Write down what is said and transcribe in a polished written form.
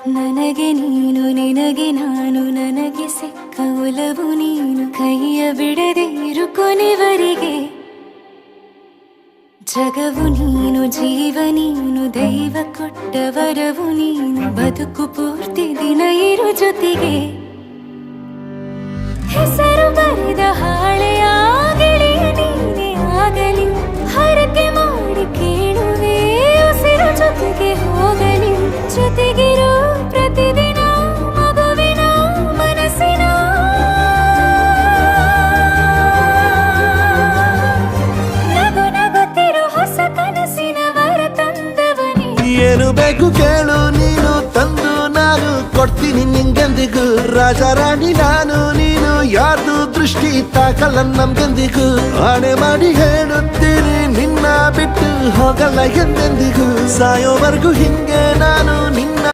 ನನಗೆ ನೀನು ನಿನಗೆ ನಾನು ನನಗೆ ಸಿಕ್ಕ ಒಲವು ನೀನು ಕೈಯ ಬಿಡದೆ ಇರು ಕೊನೆವರೆಗೆ ಜಗವು ನೀನು ಜೀವ ನೀನು ದೈವ ಕೊಟ್ಟ ವರವು ನೀನು ಬದುಕು ಪೂರ್ತಿ ದಿನ ಇರು ಜೊತೆಗೆ ಹೆಸರು ಬರೆದ ಹಾಳೆಯ ಗೆಳೆಯ ನೀನೇ ಆಗಲಿ ಹರಕೆ ಮಾಡಿ ಕೇಳುವೆ ಉಸಿರು ಜೊತೆಗೆ ಹೋಗಲಿ ಜೊತೆಗಿರೋ ಪ್ರತಿದಿನ ಮಗುವಿನ ಮನಸ್ಸಿನ ನಗು ನಗುತ್ತಿರೋ ಹೊಸ ಕನಸಿನ ವರ ತಂದವನೇ ಏನು ಬೇಕು ಕೇಳು ನೀನು ತಂದು ನಾನು ಕೊಡ್ತೀನಿ ನಿಂಗೆಂದಿಗೂ ರಾಜ ರಾಣಿ ನಾನು ನೀನು ಯಾರ್ದು ದೃಷ್ಟಿ ತಾಕಲ್ಲ ನಮ್ಗೆಂದಿಗೂ ಆಣೆ ಮಾಡಿ ಹೇಳುತ್ತೀನಿ ನಿನ್ನ ಬಿಟ್ಟು ಹೋಗಲ್ಲ ಎಂದೆಂದಿಗೂ ಸಾಯೋವರೆಗೂ ಹಿಂಗೆ ನಾನು ನಿನ್ನ